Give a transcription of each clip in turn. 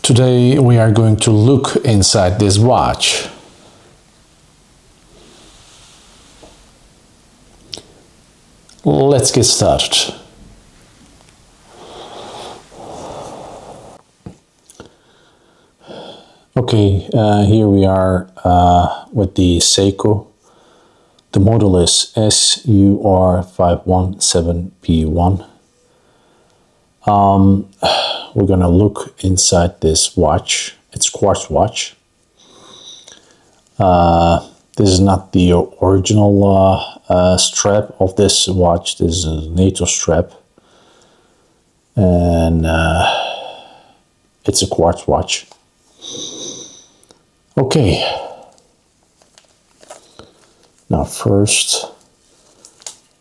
Today we are going to look inside this watch. Let's get started. Okay, here we are with the Seiko. The model is SUR517P1. We're gonna look inside this watch. It's quartz watch. This is not the original strap of this watch. This is a NATO strap, and it's a quartz watch. Okay. Now first,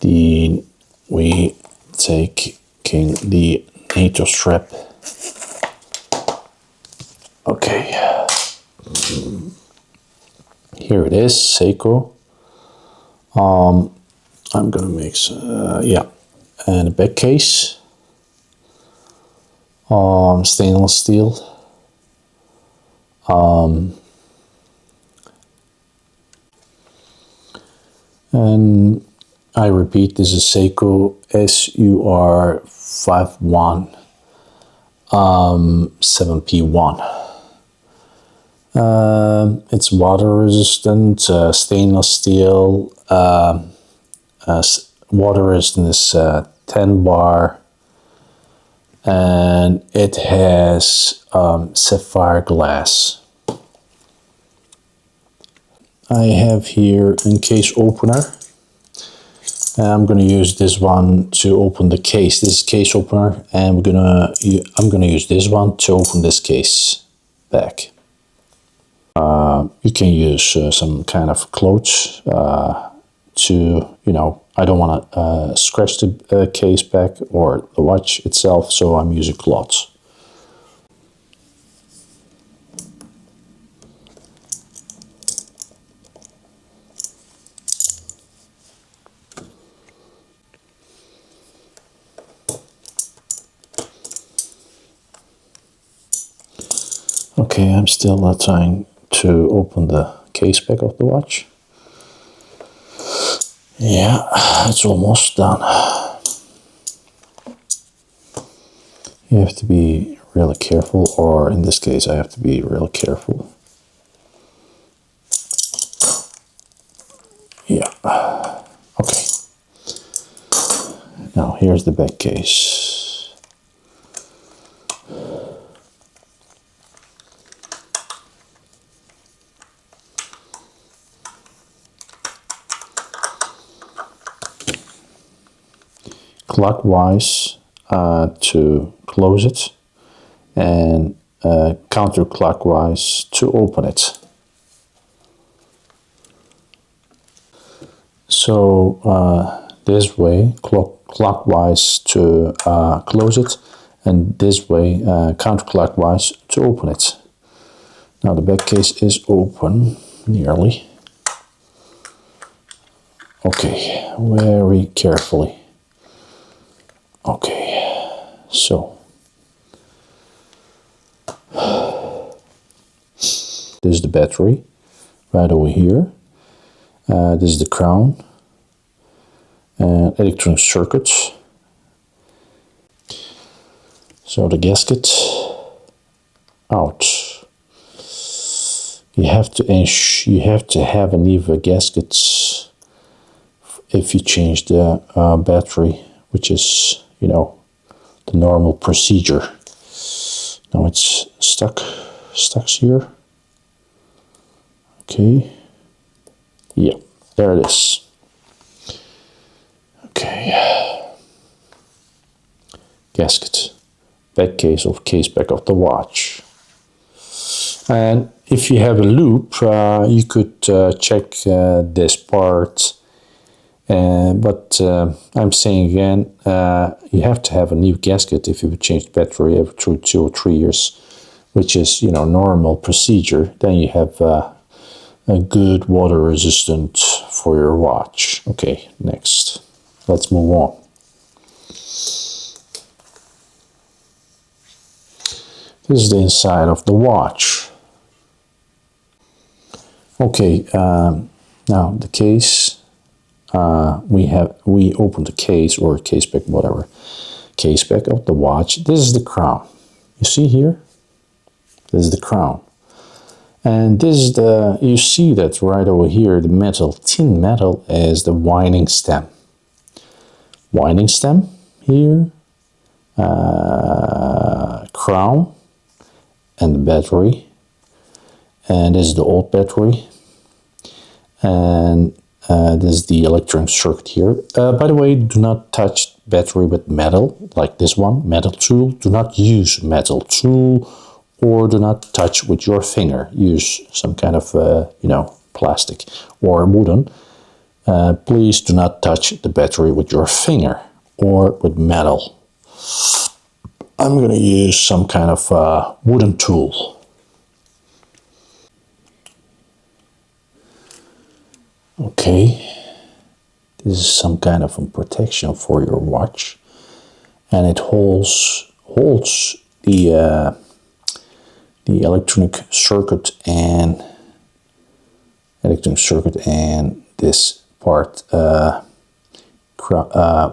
we taking the NATO strap. Okay. Here it is, Seiko. I'm gonna make and a back case. Stainless steel. And I repeat, this is Seiko SUR517P1. It's water resistant, stainless steel. Water resistance is 10 bar, and it has sapphire glass. I have here a case opener. I'm going to use this one to open the case. This is case opener, and I'm going to use this one to open this case back. You can use some kind of clothes to, I don't want to scratch the case back or the watch itself, so I'm using cloths. Okay, I'm still trying to open the case back of the watch. Yeah, it's almost done. You have to be really careful, or in this case I have to be really careful. Yeah, okay. Now here's the back case. Clockwise to close it, and counterclockwise to open it. So this way, clockwise to close it, and this way, counterclockwise to open it. Now the back case is open, nearly. Okay, very carefully. Okay, so this is the battery right over here. This is the crown and electronic circuits. So the gasket out. You have to have an EVA gaskets if you change the battery, which is the normal procedure. Now it's stuck here. Okay. Yeah, there it is. Okay. Gasket. Back case back of the watch. And if you have a loop, you could check this part. But I'm saying again, you have to have a new gasket if you would change the battery every 2 or 3 years, which is normal procedure. Then you have a good water resistant for your watch. Okay, next, let's move on. This is the inside of the watch. Okay, now the case, we opened the case or case back, whatever, case back of the watch. This is the crown. You see here? This is the crown. And this is the, you see that right over here, the metal, tin metal is the winding stem. Winding stem here, crown, and the battery. And this is the old battery. And this is the electronic circuit here. By the way, do not touch battery with metal, like this one, metal tool. Do not use metal tool, or do not touch with your finger. Use some kind of, plastic or wooden. Please do not touch the battery with your finger or with metal. I'm going to use some kind of wooden tool. Okay, this is some kind of a protection for your watch, and it holds the electronic circuit and this part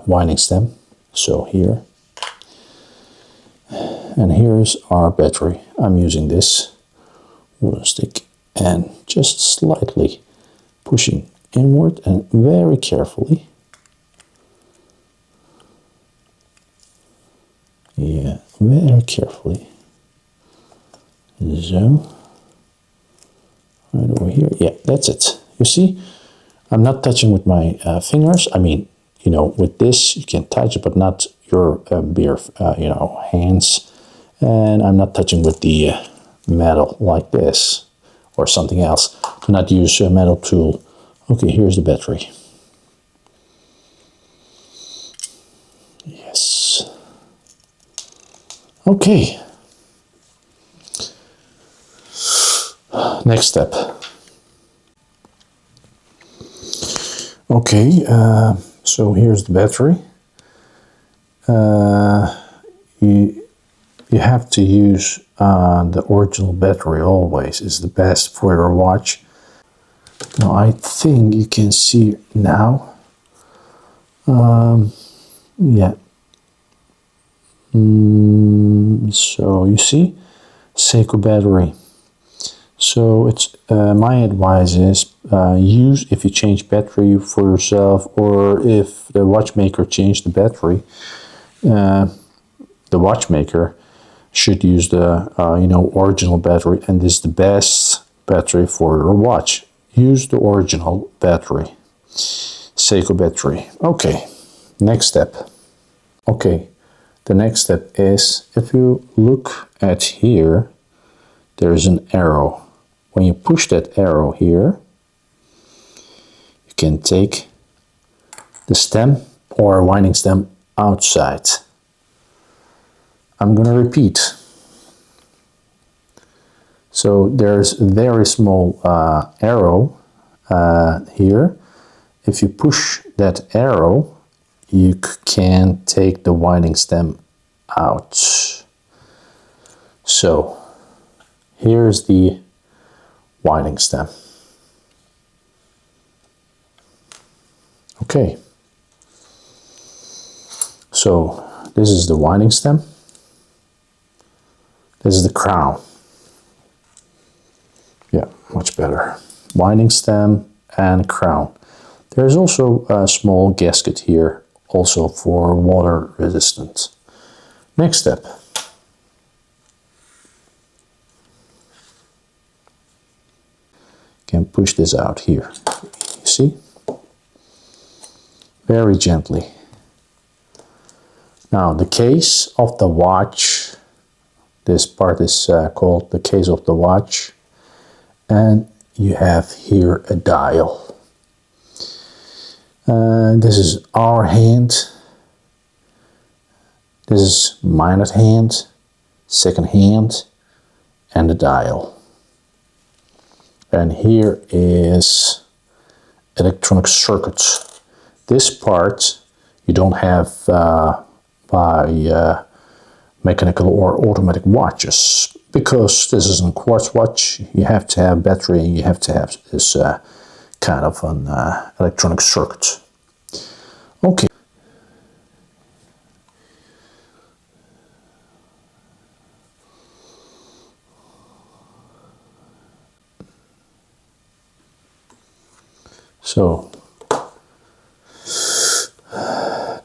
winding stem. So here, and here's our battery. I'm using this wooden stick and just slightly pushing inward and very carefully. Yeah, very carefully. So, right over here. Yeah, that's it. You see, I'm not touching with my fingers. I mean, with this you can touch it, but not your bare, hands. And I'm not touching with the metal like this or something else. Do not use a metal tool. Okay, here's the battery. Yes. Okay. Next step. Okay, so here's the battery. You have to use the original battery always. Is the best for your watch. Now I think you can see now. Yeah. So you see, Seiko battery. So it's my advice is use, if you change battery for yourself, or if the watchmaker changed the battery, the watchmaker should use the original battery, and this is the best battery for your watch. Use the original battery, Seiko battery. Okay, next step. Okay, the next step is, if you look at here, there's an arrow. When you push that arrow here, you can take the stem or winding stem outside. I'm going to repeat. So there's a very small arrow here. If you push that arrow, you can take the winding stem out. So here's the winding stem. Okay. So this is the winding stem. This is the crown. Yeah, much better. Winding stem and crown. There's also a small gasket here, also for water resistant. Next step. Can push this out here. You see? Very gently. Now the case of the watch. This part is called the case of the watch. And you have here a dial. This is hour hand. This is minute hand, second hand, and the dial. And here is electronic circuits. This part you don't have by mechanical or automatic watches. Because this is a quartz watch, you have to have battery and you have to have this kind of an electronic circuit. Okay. So,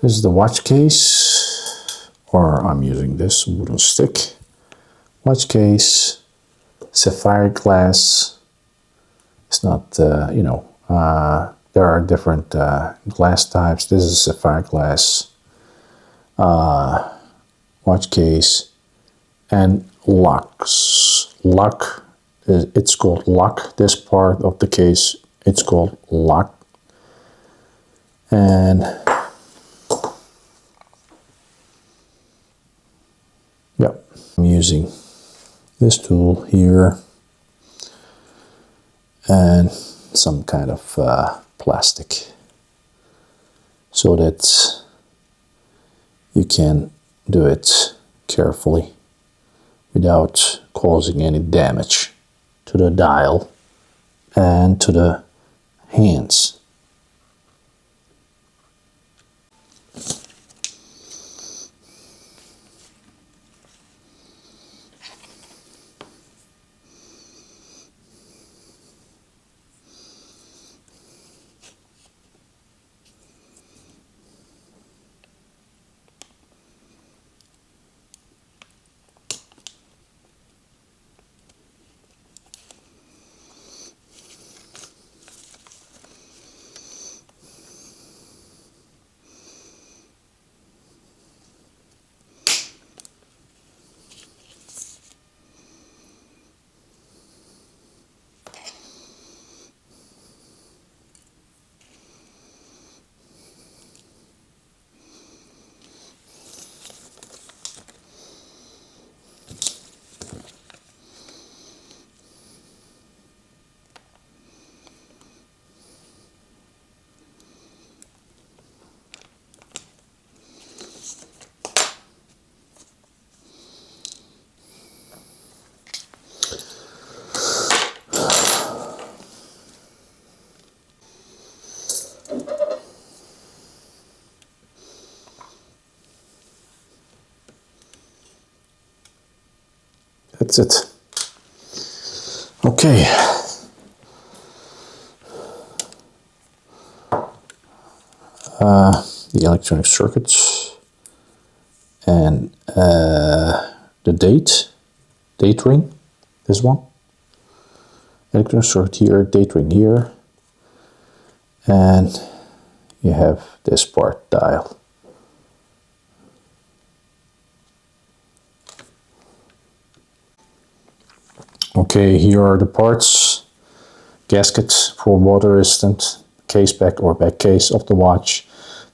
this is the watch case, or I'm using this wooden stick. Watch case, sapphire glass. It's not, there are different glass types. This is sapphire glass. Watch case and locks. Lock, it's called lock. This part of the case, it's called lock. And yep, I'm using this tool here and some kind of plastic so that you can do it carefully without causing any damage to the dial and to the hands. That's it. Okay. The electronic circuits and the date ring, this one. Electronic circuit here, date ring here, and you have this part dial. Okay, here are the parts. Gasket for water resistant, case back or back case of the watch.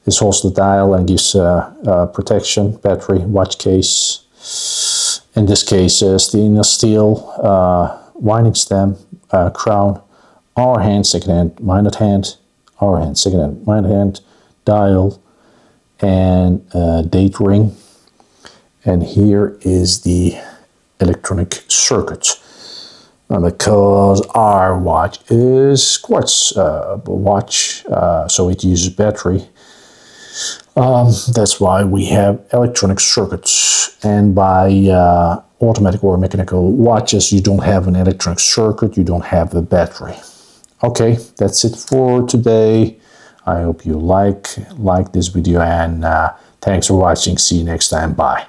This holds the dial and gives protection, battery, watch case. In this case, stainless steel, winding stem, crown, hour hand, second hand, minded hand, hour hand, second hand, minded hand, dial, and date ring. And here is the electronic circuit. Because our watch is quartz watch, so it uses battery. That's why we have electronic circuits. And by automatic or mechanical watches, you don't have an electronic circuit, you don't have a battery. Okay, that's it for today. I hope you like this video, and thanks for watching. See you next time. Bye.